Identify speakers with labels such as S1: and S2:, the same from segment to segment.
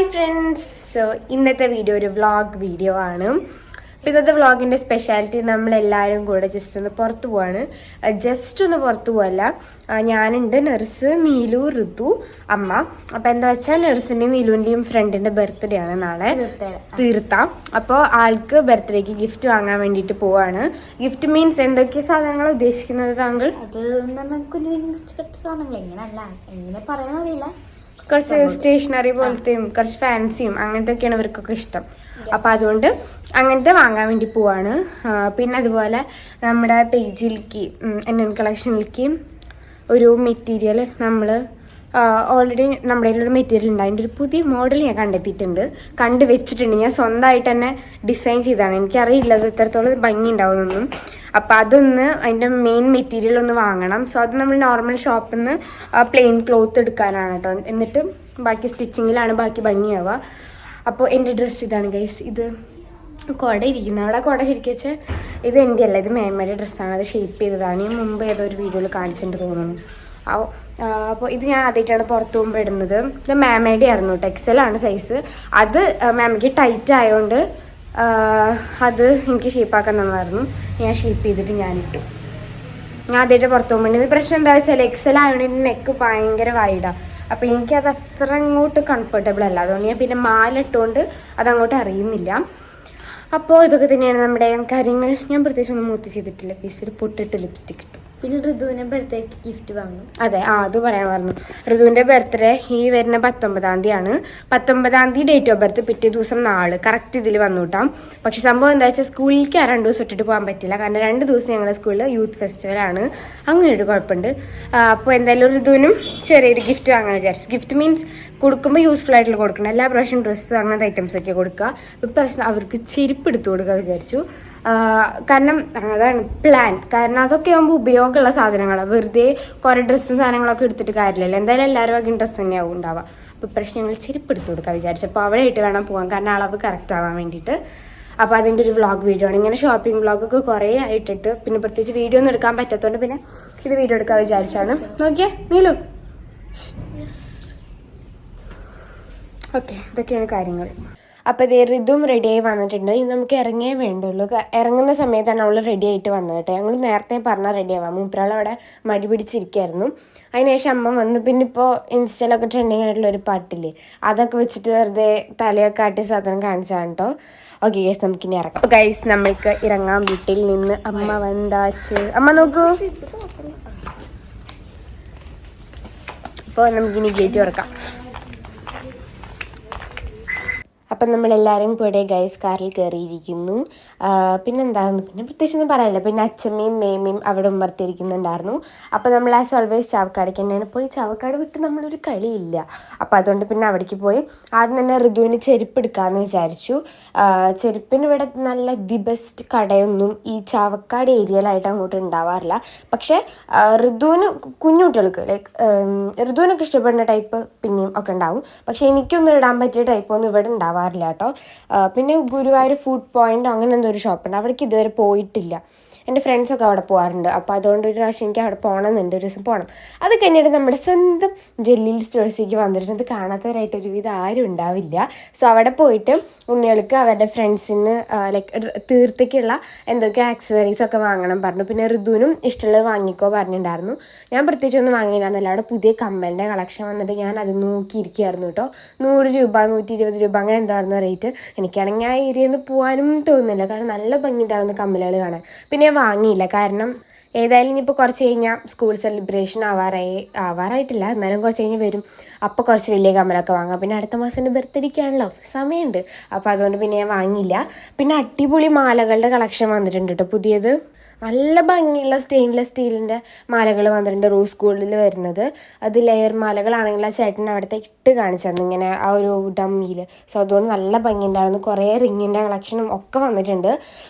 S1: Hi friends. So ഇന്നത്തെ video ഒരു vlog video ആണ്. ഇന്നത്തെ വ്ളോഗിൻ്റെ സ്പെഷ്യാലിറ്റി നമ്മളെല്ലാവരും കൂടെ ജസ്റ്റ് ഒന്ന് പുറത്തു പോവാണ്. ജസ്റ്റ് ഒന്ന് പുറത്തു പോവല്ല, ഞാനുണ്ട്, നഴ്സ്, നീലു, ഋതു, അമ്മ. അപ്പം എന്താ വെച്ചാൽ നഴ്സിൻ്റെയും നീലുവിൻ്റെയും ഫ്രണ്ടിൻ്റെ ബർത്ത്ഡേ ആണ് നാളെ, തീർത്താം. അപ്പോൾ ആൾക്ക് ബർത്ത്ഡേക്ക് ഗിഫ്റ്റ് വാങ്ങാൻ വേണ്ടിയിട്ട് പോവാണ്. ഗിഫ്റ്റ് മീൻസ് എന്തൊക്കെ സാധനങ്ങൾ ഉദ്ദേശിക്കുന്നത് താങ്കൾ?
S2: അത് സാധനങ്ങൾ എങ്ങനെ പറയാനറിയില്ല,
S1: കുറച്ച് സ്റ്റേഷനറി പോലത്തെയും കുറച്ച് ഫാൻസിയും അങ്ങനത്തെയൊക്കെയാണ് ഇവർക്കൊക്കെ ഇഷ്ടം. അപ്പം അതുകൊണ്ട് അങ്ങനത്തെ വാങ്ങാൻ വേണ്ടി പോവാണ്. പിന്നെ അതുപോലെ നമ്മുടെ പേജിലേക്ക് NN കളക്ഷനിലേക്ക് ഒരു മെറ്റീരിയൽ നമ്മൾ ഓൾറെഡി നമ്മുടെ കയ്യിലൊരു മെറ്റീരിയൽ ഉണ്ട്. അതിൻ്റെ ഒരു പുതിയ മോഡൽ ഞാൻ കണ്ടു വെച്ചിട്ടുണ്ട്. ഞാൻ സ്വന്തമായിട്ട് തന്നെ ഡിസൈൻ ചെയ്തതാണ്. എനിക്കറിയില്ല അത് എത്രത്തോളം ഭംഗി ഉണ്ടാവുമെന്നൊന്നും. അപ്പോൾ അതൊന്ന് അതിൻ്റെ മെയിൻ മെറ്റീരിയൽ ഒന്ന് വാങ്ങണം. സോ അത് നമ്മൾ നോർമൽ ഷോപ്പിൽ നിന്ന് പ്ലെയിൻ ക്ലോത്ത് എടുക്കാനാണ് കേട്ടോ. എന്നിട്ട് ബാക്കി സ്റ്റിച്ചിങ്ങിലാണ് ബാക്കി ഭംഗിയാവുക. അപ്പോൾ എൻ്റെ ഡ്രസ്സ് ഇതാണ് ഗൈസ്. ഇത് കുട ഇരിക്കുന്നത് അവിടെ, കുട ശരിക്കും വെച്ചാൽ ഇത് എൻ്റെ അല്ല, ഇത് മേമ്മയുടെ ഡ്രസ്സാണ്. അത് ഷേപ്പ് ചെയ്തതാണ്. ഞാൻ മുമ്പ് ഏതോ ഒരു വീഡിയോയിൽ കാണിച്ചിട്ട് തോന്നുന്നു. അപ്പോൾ ഇത് ഞാൻ ആദ്യമായിട്ടാണ് പുറത്ത് പോകുമ്പോൾ ഇടുന്നത്. ഇത് മാമയുടെ ആയിരുന്നു കേട്ടോ, XL ആണ് സൈസ്. അത് മാമയ്ക്ക് ടൈറ്റ് ആയതുകൊണ്ട് അത് എനിക്ക് ഷേപ്പാക്കാൻ തന്നായിരുന്നു. ഞാൻ ഷേപ്പ് ചെയ്തിട്ട് ഞാനിട്ടു. ഞാൻ ആദ്യമായിട്ട് പുറത്ത് പോകുമ്പോൾ പ്രശ്നം എന്താ വെച്ചാൽ XL ആയതുകൊണ്ട് നെക്ക് ഭയങ്കര വൈഡാണ്. അപ്പോൾ എനിക്കത് അത്ര അങ്ങോട്ട് കംഫർട്ടബിൾ അല്ല. അതുകൊണ്ട് ഞാൻ പിന്നെ മാല ഇട്ടുകൊണ്ട് അതങ്ങോട്ട് അറിയുന്നില്ല. അപ്പോൾ ഇതൊക്കെ തന്നെയാണ് നമ്മുടെ കാര്യങ്ങൾ. ഞാൻ പ്രത്യേകിച്ച് ഒന്നും മൂത്ത് ചെയ്തിട്ടില്ല. പീസ് ഒരു പൊട്ടിട്ട് ലിപ്സ്റ്റിക് ഇട്ടു.
S2: പിന്നെ ഋതുവിനെ ബർത്ത്ഡേക്ക് ഗിഫ്റ്റ് വാങ്ങും.
S1: അതെ, അത് പറയാൻ പറഞ്ഞു. ഋതുവിൻ്റെ ബർത്ത്ഡേ ഈ വരുന്ന 19-ാം തീയതിയാണ്. 19-ാം തീയതി ഡേറ്റ് ഓഫ് ബർത്ത്, പിറ്റേ ദിവസം നാള് കറക്റ്റ് ഇതിൽ വന്നു കിട്ടാം. പക്ഷെ സംഭവം എന്താ വെച്ചാൽ സ്കൂളിലേക്ക് 2 ദിവസം ഇട്ടിട്ട് പോകാൻ പറ്റില്ല. കാരണം 2 ദിവസം ഞങ്ങളുടെ സ്കൂളിൽ യൂത്ത് ഫെസ്റ്റിവലാണ്. അങ്ങനെ ഒരു കുഴപ്പമുണ്ട്. അപ്പോൾ എന്തായാലും ഋതുവിനും ചെറിയൊരു ഗിഫ്റ്റ് വാങ്ങാൻ വിചാരിച്ചു. ഗിഫ്റ്റ് മീൻസ് കൊടുക്കുമ്പോൾ യൂസ്ഫുൾ ആയിട്ടുള്ള കൊടുക്കണം. എല്ലാ പ്രാവശ്യം ഡ്രസ്സ് അങ്ങനത്തെ ഐറ്റംസ് ഒക്കെ കൊടുക്കുക. ഇപ്രാവശ്യം അവർക്ക് ചെരുപ്പ് എടുത്തു കൊടുക്കുക വിചാരിച്ചു. കാരണം അതാണ് പ്ലാൻ. കാരണം അതൊക്കെ ആകുമ്പോൾ ഉപയോഗമുള്ള സാധനങ്ങളാണ്. വെറുതെ കുറേ ഡ്രസ്സും സാധനങ്ങളൊക്കെ എടുത്തിട്ട് കാര്യമില്ലല്ലോ. എന്തായാലും എല്ലാവരും വകയും ഡ്രസ്സ് തന്നെയാവും ഉണ്ടാവുക. അപ്പോൾ ഇപ്രാവശ്യം ഞങ്ങൾ ചെരുപ്പ് എടുത്ത് കൊടുക്കാൻ വിചാരിച്ചു. അപ്പോൾ അവിടെ ആയിട്ട് വേണം പോകാൻ, കാരണം അളവ് കറക്റ്റ് ആവാൻ വേണ്ടിയിട്ട്. അപ്പോൾ അതിൻ്റെ ഒരു വ്ളോഗ് വീഡിയോ ആണ്. ഇങ്ങനെ ഷോപ്പിംഗ് വ്ളോഗൊക്കെ കുറേ ആയിട്ടിട്ട് പിന്നെ പ്രത്യേകിച്ച് വീഡിയോ ഒന്നും എടുക്കാൻ പറ്റാത്തതുകൊണ്ട് പിന്നെ ഇത് വീഡിയോ എടുക്കാൻ വിചാരിച്ചാണ്. നോക്കിയേ നീലു. ഓക്കെ, ഇതൊക്കെയാണ് കാര്യങ്ങൾ. അപ്പോൾ ഇതേ ഋതും റെഡിയായി വന്നിട്ടുണ്ട്. ഇനി നമുക്ക് ഇറങ്ങിയേ വേണ്ടുള്ളൂ. ഇറങ്ങുന്ന സമയത്താണ് അവൾ റെഡി ആയിട്ട് വന്നത് കേട്ടോ. ഞങ്ങൾ നേരത്തെ പറഞ്ഞാൽ റെഡി ആവാം. മൂപ്പരാളവിടെ മടി പിടിച്ചിരിക്കുകയായിരുന്നു. അതിനുശേഷം അമ്മ വന്നു. പിന്നെ ഇപ്പോൾ ഇൻസ്റ്റയിലൊക്കെ ട്രെൻഡിങ് ആയിട്ടുള്ളൊരു പാട്ടില്ലേ, അതൊക്കെ വെച്ചിട്ട് വെറുതെ തലയൊക്കെ ആട്ടി സാധനം കാണിച്ചാണ് കേട്ടോ. ഓക്കെ ഗൈസ്, നമുക്കിനി ഇറങ്ങാം. അപ്പോൾ ഗൈസ് നമ്മൾക്ക് ഇറങ്ങാം. വീട്ടിൽ നിന്ന് അമ്മ വന്നാച്ച്. അമ്മ നോക്കൂ. അപ്പോൾ നമുക്കിനി ഗേറ്റ് തുറക്കാം. അപ്പം നമ്മളെല്ലാവരും കൂടെ ഗൈസ് കാറിൽ കയറിയിരിക്കുന്നു. പിന്നെന്താണ്, പിന്നെ പ്രത്യേകിച്ചൊന്നും പറയാനില്ല. പിന്നെ അച്ഛമ്മയും മേമ്മയും അവിടെ ഉമ്മർത്തിരിക്കുന്നുണ്ടായിരുന്നു. അപ്പോൾ നമ്മൾ ആസ് ഓൾവേസ് ചാവക്കാടേക്ക് തന്നെയാണ് പോയി. ചാവക്കാട് വിട്ട് നമ്മളൊരു കളിയില്ല. അപ്പോൾ അതുകൊണ്ട് പിന്നെ അവിടേക്ക് പോയി. ആദ്യം തന്നെ ഋതുവിന് ചെരുപ്പ് എടുക്കാമെന്ന് വിചാരിച്ചു. ചെരുപ്പിന് ഇവിടെ നല്ല ദി ബെസ്റ്റ് കടയൊന്നും ഈ ചാവക്കാട് ഏരിയയിലായിട്ട് അങ്ങോട്ട് ഉണ്ടാവാറില്ല. പക്ഷേ ഋതുവിന് കുഞ്ഞുകുട്ടികൾക്ക് ഋതുവിനൊക്കെ ഇഷ്ടപ്പെടുന്ന ടൈപ്പ് പിന്നെയും ഒക്കെ ഉണ്ടാവും. പക്ഷേ എനിക്കൊന്നും ഇടാൻ പറ്റിയ ടൈപ്പൊന്നും ഇവിടെ ഉണ്ടാവാറില്ല കേട്ടോ. പിന്നെ ഗുരുവായൂർ ഫുഡ് പോയിന്റ് അങ്ങനെ എന്തോ ഒരു ഷോപ്പുണ്ട്, അവിടേക്ക് ഇതുവരെ പോയിട്ടില്ല. എൻ്റെ ഫ്രണ്ട്സൊക്കെ അവിടെ പോകാറുണ്ട്. അപ്പോൾ അതുകൊണ്ട് ഒരു പ്രാവശ്യം എനിക്ക് അവിടെ പോകണമെന്നുണ്ട്, ഒരു ദിവസം പോകണം. അത് കഴിഞ്ഞിട്ട് നമ്മുടെ സ്വന്തം ജലീൽ സ്റ്റോഴ്സിലേക്ക് വന്നിട്ടുണ്ട്. കാണാത്തവരായിട്ട് ഒരുവിധം ആരും ഉണ്ടാവില്ല. സോ അവിടെ പോയിട്ട് ഉണ്ണികൾക്ക് അവരുടെ ഫ്രണ്ട്സിന് തീർത്തേക്കുള്ള എന്തൊക്കെ ആക്സസറീസൊക്കെ വാങ്ങണം പറഞ്ഞു. പിന്നെ ഋതുവിനും ഇഷ്ടമുള്ളത് വാങ്ങിക്കോ പറഞ്ഞിട്ടുണ്ടായിരുന്നു. ഞാൻ പ്രത്യേകിച്ചൊന്നും വാങ്ങിയിട്ടുണ്ടായിരുന്നില്ല. അവിടെ പുതിയ കമ്മലിൻ്റെ കളക്ഷൻ വന്നിട്ട് ഞാൻ അത് നോക്കിയിരിക്കുകയായിരുന്നു കേട്ടോ. 100 രൂപ 120 രൂപ അങ്ങനെ എന്തായിരുന്നു റേറ്റ്. എനിക്കാണെങ്കിൽ ആ ഏരിയയിൽ നിന്ന് പോകാനും തോന്നുന്നില്ല, കാരണം നല്ല ഭംഗിയുണ്ടായിരുന്നു കമ്മലുകൾ കാണാൻ. പിന്നെ വാങ്ങിയില്ല, കാരണം ഏതായാലും ഇനിയിപ്പോൾ കുറച്ച് കഴിഞ്ഞാൽ സ്കൂൾ സെലിബ്രേഷൻ ആവാറായിട്ടില്ല, എന്നാലും കുറച്ച് കഴിഞ്ഞ് വരും. അപ്പോൾ കുറച്ച് വലിയ കമ്മലൊക്കെ വാങ്ങാം. പിന്നെ അടുത്ത മാസം എൻ്റെ ബർത്ത്ഡേക്കാണല്ലോ, സമയമുണ്ട്. അപ്പോൾ അതുകൊണ്ട് പിന്നെ ഞാൻ വാങ്ങിയില്ല. പിന്നെ അടിപൊളി മാലകളുടെ കളക്ഷൻ വന്നിട്ടുണ്ട് കേട്ടോ പുതിയത്. നല്ല ഭംഗിയുള്ള സ്റ്റെയിൻലെസ് സ്റ്റീലിൻ്റെ മാലകൾ വന്നിട്ടുണ്ട് റോസ് ഗോൾഡിൽ വരുന്നത്. അത് ലെയർ മാലകളാണെങ്കിൽ ആ ചേട്ടൻ അവിടുത്തെ ഇട്ട് കാണിച്ചു ഇങ്ങനെ ആ ഒരു ഡമ്മിയിൽ. സോ അതുകൊണ്ട് നല്ല ഭംഗിയുണ്ടായിരുന്നു. കുറേ റിങ്ങിൻ്റെ കളക്ഷനും ഒക്കെ വന്നിട്ടുണ്ട്.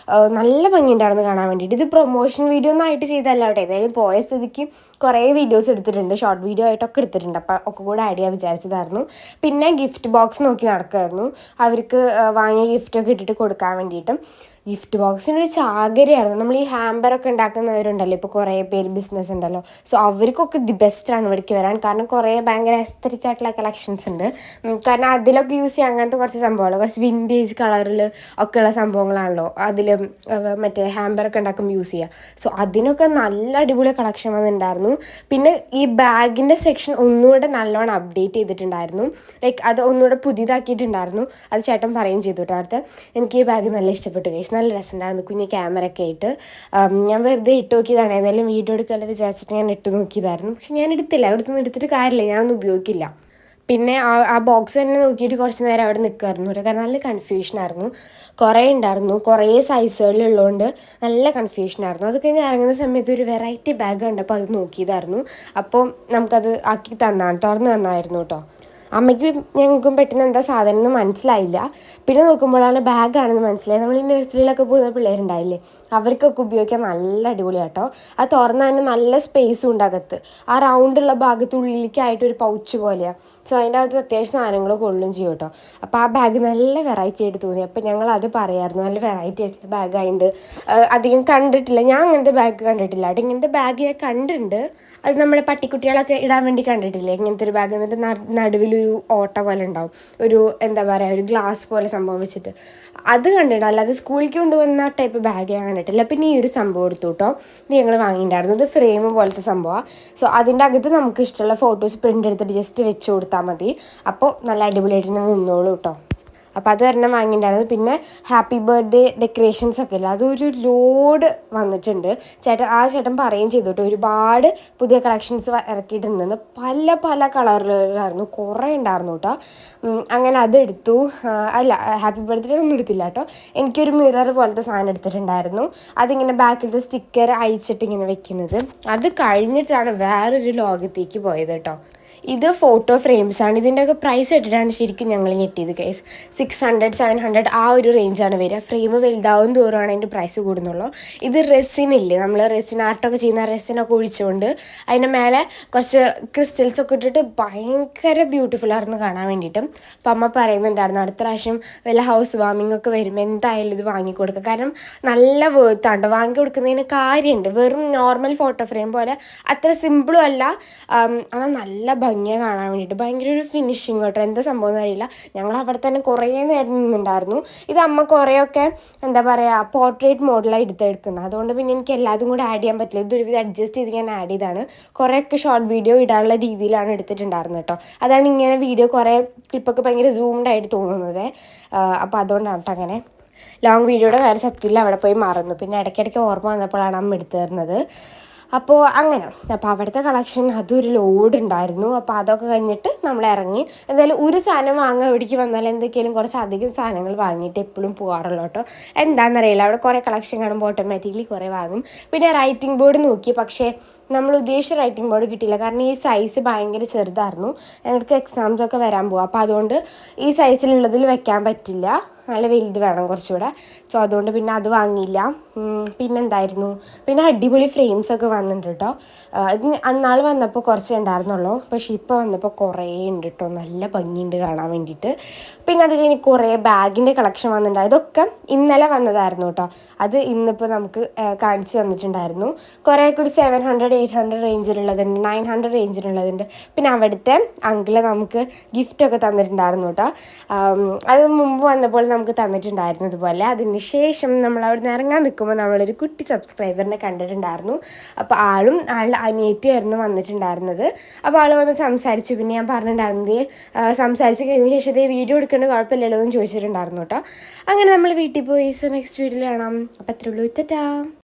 S1: നല്ല ഭംഗിയുണ്ടായിരുന്നു കാണാൻ വേണ്ടിയിട്ട്. ഇത് പ്രൊമോഷൻ വീഡിയോ ഒന്നും ആയിട്ട് ചെയ്തല്ല കേട്ടോ. ഏതായാലും പോയ സ്ഥിതിക്ക് കുറേ വീഡിയോസ് എടുത്തിട്ടുണ്ട്, ഷോർട്ട് വീഡിയോ ആയിട്ടൊക്കെ എടുത്തിട്ടുണ്ട്. അപ്പോൾ ഒക്കെ കൂടെ ആഡ് ചെയ്യാൻ വിചാരിച്ചതായിരുന്നു. പിന്നെ ഗിഫ്റ്റ് ബോക്സ് നോക്കി നടക്കുമായിരുന്നു, അവർക്ക് വാങ്ങിയ ഗിഫ്റ്റൊക്കെ ഇട്ടിട്ട് കൊടുക്കാൻ വേണ്ടിയിട്ടും. ഗിഫ്റ്റ് ബോക്സിനൊരു ചാകരയായിരുന്നു. നമ്മൾ ഈ ഹാമ്പറൊക്കെ ഉണ്ടാക്കുന്നവരുണ്ടല്ലോ, ഇപ്പോൾ കുറേ പേര് ബിസിനസ് ഉണ്ടല്ലോ, സോ അവർക്കൊക്കെ ദി ബെസ്റ്റാണ് ഇവിടേക്ക് വരാൻ. കാരണം കുറേ ഭയങ്കര എസ്തറ്റിക് ആയിട്ടുള്ള കളക്ഷൻസ് ഉണ്ട്. കാരണം അതിലൊക്കെ യൂസ് ചെയ്യാൻ അങ്ങനത്തെ കുറച്ച് സംഭവങ്ങൾ, കുറച്ച് വിൻറ്റേജ് കളറിൽ ഒക്കെയുള്ള സംഭവങ്ങളാണല്ലോ അതിൽ മറ്റേ ഹാമ്പറൊക്കെ ഉണ്ടാക്കുമ്പോൾ യൂസ് ചെയ്യുക. സോ അതിനൊക്കെ നല്ല അടിപൊളി കളക്ഷൻ വന്നിട്ടുണ്ടായിരുന്നു. പിന്നെ ഈ ബാഗിൻ്റെ സെക്ഷൻ ഒന്നുകൂടെ നല്ലോണം അപ്ഡേറ്റ് ചെയ്തിട്ടുണ്ടായിരുന്നു. ലൈക്ക് അത് ഒന്നുകൂടെ പുതിയതാക്കിയിട്ടുണ്ടായിരുന്നു. അത് ചേട്ടൻ പറയുകയും ചെയ്തു കേട്ടോ. അടുത്ത് എനിക്ക് ഈ ബാഗ് നല്ല ഇഷ്ടപ്പെട്ടു ഗൈസ്, നല്ല രസമുണ്ടായിരുന്നു കുഞ്ഞ് ക്യാമറ ഒക്കെ ആയിട്ട്. ഞാൻ വെറുതെ ഇട്ട് നോക്കിയതാണ്, ഏതായാലും വീഡിയോ എടുക്കാമെന്ന് വിചാരിച്ചിട്ട് ഞാൻ ഇട്ട് നോക്കിയതായിരുന്നു. പക്ഷെ ഞാൻ എടുത്തില്ല, എടുത്തിട്ട് കാര്യമില്ല, ഞാനൊന്നും ഉപയോഗിക്കില്ല. പിന്നെ ആ ബോക്സ് തന്നെ നോക്കിയിട്ട് കുറച്ച് നേരം അവിടെ നിൽക്കുമായിരുന്നു കേട്ടോ. കാരണം നല്ല കൺഫ്യൂഷനായിരുന്നു, കുറേ ഉണ്ടായിരുന്നു, കുറേ സൈസുകളിലുള്ളതുകൊണ്ട് നല്ല കൺഫ്യൂഷനായിരുന്നു. അത് കഴിഞ്ഞ് ഇറങ്ങുന്ന സമയത്ത് ഒരു വെറൈറ്റി ബാഗ് കണ്ടപ്പോൾ അത് നോക്കിയതായിരുന്നു. അപ്പോൾ നമുക്കത് ആക്കി തുറന്ന് തന്നായിരുന്നു കേട്ടോ. അമ്മയ്ക്കും ഞങ്ങൾക്കും പെട്ടെന്ന് എന്താ സാധനം എന്ന് മനസ്സിലായില്ല. പിന്നെ നോക്കുമ്പോഴാണ് ബാഗാണെന്ന് മനസ്സിലായി. നമ്മൾ ഈ നഴ്സറിയിലൊക്കെ പോകുന്ന പിള്ളേരുണ്ടായില്ലേ, അവർക്കൊക്കെ ഉപയോഗിക്കാൻ നല്ല അടിപൊളിയാട്ടോ. അത് തുറന്നാൽ തന്നെ നല്ല സ്പേസും ഉണ്ട് അകത്ത്. ആ റൗണ്ടുള്ള ഭാഗത്ത് ഉള്ളിലേക്കായിട്ടൊരു പൗച്ച് പോലെയാണ്. സോ അതിൻ്റെ അകത്ത് അത്യാവശ്യം സാധനങ്ങൾ കൊള്ളും ചെയ്യും കേട്ടോ. അപ്പോൾ ആ ബാഗ് നല്ല വെറൈറ്റി ആയിട്ട് തോന്നി. അപ്പോൾ ഞങ്ങൾ അത് പറയായിരുന്നു, നല്ല വെറൈറ്റി ആയിട്ടുള്ള ബാഗായിട്ട് അധികം കണ്ടിട്ടില്ല. ഞാൻ അങ്ങനത്തെ ബാഗ് കണ്ടിട്ടില്ല കേട്ടോ. ഇങ്ങനത്തെ ബാഗ് ഞാൻ കണ്ടിട്ടുണ്ട്, അത് നമ്മുടെ പട്ടിക്കുട്ടികളൊക്കെ ഇടാൻ വേണ്ടി കണ്ടിട്ടില്ലേ, ഇങ്ങനത്തെ ഒരു ബാഗ്. എന്നിട്ട് നടുവിലൊരു ഓട്ട പോലെ ഉണ്ടാവും, ഒരു എന്താ പറയുക, ഒരു ഗ്ലാസ് പോലെ സംഭവം വെച്ചിട്ട്. അത് കണ്ടിട്ടുണ്ട്, അല്ലാതെ സ്കൂളിലേക്ക് കൊണ്ടുവന്ന ടൈപ്പ് ബാഗ് ഞാൻ കണ്ടിട്ടില്ല. പിന്നെ ഈ ഒരു സംഭവം എടുത്തു കേട്ടോ, ഇത് ഞങ്ങൾ വാങ്ങിയിട്ടുണ്ടായിരുന്നു. ഇത് ഫ്രെയിം പോലത്തെ സംഭവമാണ്. സോ അതിൻ്റെ അകത്ത് നമുക്ക് ഇഷ്ടമുള്ള ഫോട്ടോസ് പ്രിൻ്റ് എടുത്തിട്ട് ജസ്റ്റ് വെച്ച് കൊടുത്താൽ മതി. അപ്പോൾ നല്ല അടിപൊളിയായിട്ട് നിന്നോളൂ കേട്ടോ. അപ്പോൾ അത് ഒരെണ്ണം വാങ്ങിയിട്ടുണ്ടായിരുന്നു. പിന്നെ ഹാപ്പി ബർത്ത്ഡേ ഡെക്കറേഷൻസ് ഒക്കെ ഇല്ല, അതൊരു ലോഡ് വന്നിട്ടുണ്ട്. ചേട്ടൻ പറയുകയും ചെയ്തു കേട്ടോ, ഒരുപാട് പുതിയ കളക്ഷൻസ് ഇറക്കിയിട്ടുണ്ടെന്ന്. പല പല കളറിലായിരുന്നു, കുറേ ഉണ്ടായിരുന്നു കേട്ടോ. അങ്ങനെ അതെടുത്തു. അല്ല, ഹാപ്പി ബർത്ത്ഡേ ഒന്നും എടുത്തില്ല കേട്ടോ. എനിക്കൊരു മിറർ പോലത്തെ സാധനം എടുത്തിട്ടുണ്ടായിരുന്നു. അതിങ്ങനെ ബാക്കിലത്തെ സ്റ്റിക്കർ അയച്ചിട്ട് ഇങ്ങനെ വെക്കുന്നത്. അത് കഴിഞ്ഞിട്ടാണ് വേറൊരു ലോകത്തേക്ക് പോയത് കേട്ടോ. ഇത് ഫോട്ടോ ഫ്രെയിംസാണ്. ഇതിൻ്റെയൊക്കെ പ്രൈസ് ഇട്ടിട്ടാണ് ശരിക്കും ഞങ്ങൾ ഞെട്ടിയത് ഗൈസ്. 600 700 ആ ഒരു റേഞ്ചാണ് വരിക. ഫ്രെയിം വലുതാവും തോറുമാണ് അതിൻ്റെ പ്രൈസ് കൂടുന്നുള്ളൂ. ഇത് റെസിനില്ലേ, നമ്മൾ റെസിൻ ആർട്ടൊക്കെ ചെയ്യുന്ന റെസിനൊക്കെ ഒഴിച്ചുകൊണ്ട് അതിൻ്റെ മേലെ കുറച്ച് ക്രിസ്റ്റൽസൊക്കെ ഇട്ടിട്ട് ഭയങ്കര ബ്യൂട്ടിഫുള്ളായിരുന്നു കാണാൻ വേണ്ടിയിട്ടും. അപ്പം അമ്മ പറയുന്നുണ്ടായിരുന്നു അടുത്ത പ്രാവശ്യം വല്ല ഹൗസ് വാമിംഗ് ഒക്കെ വരുമ്പോൾ എന്തായാലും ഇത് വാങ്ങിക്കൊടുക്കുക. കാരണം നല്ല വേർത്താണ്, വാങ്ങി കൊടുക്കുന്നതിന് കാര്യമുണ്ട്. വെറും നോർമൽ ഫോട്ടോ ഫ്രെയിം പോലെ അത്ര സിമ്പിളും അല്ല, അത് നല്ല ഭംഗിയാണ് കാണാൻ വേണ്ടിയിട്ട്. ഭയങ്കര ഒരു ഫിനിഷിങ് കേട്ടോ, എന്താ സംഭവം എന്ന് അറിയില്ല. ഞങ്ങൾ അവിടെ തന്നെ കുറേ നേരം നിന്നുണ്ടായിരുന്നു. ഇത് അമ്മ കുറേയൊക്കെ എന്താ പറയുക പോർട്രേറ്റ് മോഡലായി എടുക്കുന്നത്, അതുകൊണ്ട് പിന്നെ എനിക്ക് എല്ലാതും കൂടെ ആഡ് ചെയ്യാൻ പറ്റില്ല. ഇതൊരുവിധം അഡ്ജസ്റ്റ് ചെയ്ത് ഞാൻ ആഡ് ചെയ്താണ്. കുറേയൊക്കെ ഷോർട്ട് വീഡിയോ ഇടാനുള്ള രീതിയിലാണ് എടുത്തിട്ടുണ്ടായിരുന്നത് കേട്ടോ. അതാണ് ഇങ്ങനെ വീഡിയോ കുറേ ക്ലിപ്പൊക്കെ ഭയങ്കര സൂംഡ് ആയിട്ട് തോന്നുന്നത്. അപ്പോൾ അതുകൊണ്ടാണ് കേട്ടോ അങ്ങനെ. ലോങ് വീഡിയോയുടെ കാര്യം സത്യത്തിൽ അവിടെ പോയി മറന്നു. പിന്നെ ഇടയ്ക്കിടയ്ക്ക് ഓർമ്മ വന്നപ്പോഴാണ് അമ്മ എടുത്തു തരുന്നത്. അപ്പോൾ അങ്ങനെ, അപ്പോൾ അവിടുത്തെ കളക്ഷൻ അതൊരു ലോഡ് ഉണ്ടായിരുന്നു. അപ്പോൾ അതൊക്കെ കഴിഞ്ഞിട്ട് നമ്മൾ ഇറങ്ങി. എന്തായാലും ഒരു സാധനം വാങ്ങാൻ ഇവിടേക്ക് വന്നാൽ എന്തൊക്കെയാലും കുറച്ച് അധികം സാധനങ്ങൾ വാങ്ങിയിട്ട് എപ്പോഴും പോകാറുള്ളൂ കേട്ടോ. എന്താണെന്നറിയില്ല, അവിടെ കുറേ കളക്ഷൻ കാണുമ്പോൾ ഓട്ടോമാറ്റിക്കലി കുറേ വാങ്ങും. പിന്നെ റൈറ്റിംഗ് ബോർഡ് നോക്കി, പക്ഷേ നമ്മൾ ഉദ്ദേശിച്ച റൈറ്റിംഗ് ബോർഡ് കിട്ടിയില്ല. കാരണം ഈ സൈസ് ഭയങ്കര ചെറുതായിരുന്നു. ഞങ്ങൾക്ക് എക്സാംസൊക്കെ വരാൻ പോകും. അപ്പോൾ അതുകൊണ്ട് ഈ സൈസിലുള്ളതിൽ വെക്കാൻ പറ്റില്ല, നല്ല വലുത് വേണം കുറച്ചുകൂടെ. സോ അതുകൊണ്ട് പിന്നെ അത് വാങ്ങിയില്ല. പിന്നെന്തായിരുന്നു, പിന്നെ അടിപൊളി ഫ്രെയിംസൊക്കെ വന്നിട്ടുണ്ട് കേട്ടോ. ഇത് അന്നാൾ വന്നപ്പോൾ കുറച്ചേ ഉണ്ടായിരുന്നുള്ളൂ, പക്ഷേ ഇപ്പോൾ വന്നപ്പോൾ കുറേ ഉണ്ട് കേട്ടോ. നല്ല ഭംഗിയുണ്ട് കാണാൻ വേണ്ടിയിട്ട്. പിന്നെ അത് കഴിഞ്ഞ് കുറേ ബാഗിൻ്റെ കളക്ഷൻ വന്നിട്ടുണ്ട്. ഇതൊക്കെ ഇന്നലെ വന്നതായിരുന്നു കേട്ടോ. അത് ഇന്നിപ്പോൾ നമുക്ക് കാണിച്ച് തന്നിട്ടുണ്ടായിരുന്നു. കുറേയൊക്കെ ഒരു 700 800 റേഞ്ചിലുള്ളതുണ്ട്, 900 റേഞ്ചിലുള്ളതുണ്ട്. പിന്നെ അവിടുത്തെ അങ്കിള് നമുക്ക് ഗിഫ്റ്റൊക്കെ തന്നിട്ടുണ്ടായിരുന്നു കേട്ടോ. അത് മുമ്പ് വന്നപ്പോൾ നമുക്ക് തന്നിട്ടുണ്ടായിരുന്നു ഇതുപോലെ. അതിന് ശേഷം നമ്മൾ അവിടെ നിന്ന് ഇറങ്ങാൻ നിൽക്കുമ്പോൾ നമ്മളൊരു കുട്ടി സബ്സ്ക്രൈബറിനെ കണ്ടിട്ടുണ്ടായിരുന്നു. അപ്പോൾ ആളുടെ അനിയത്തിയായിരുന്നു വന്നിട്ടുണ്ടായിരുന്നത്. അപ്പോൾ ആൾ വന്ന് സംസാരിച്ചു. പിന്നെ ഞാൻ പറഞ്ഞിട്ടുണ്ടായിരുന്നത് സംസാരിച്ച് കഴിഞ്ഞ ശേഷം വീഡിയോ എടുക്കേണ്ട കുഴപ്പമില്ലല്ലോ എന്ന് ചോദിച്ചിട്ടുണ്ടായിരുന്നു കേട്ടോ. അങ്ങനെ നമ്മൾ വീട്ടിൽ പോയി. സോ നെക്സ്റ്റ് വീഡിയോയിൽ കാണാം. അപ്പോൾ അത്രേ ഉള്ളൂ. ടാറ്റാ.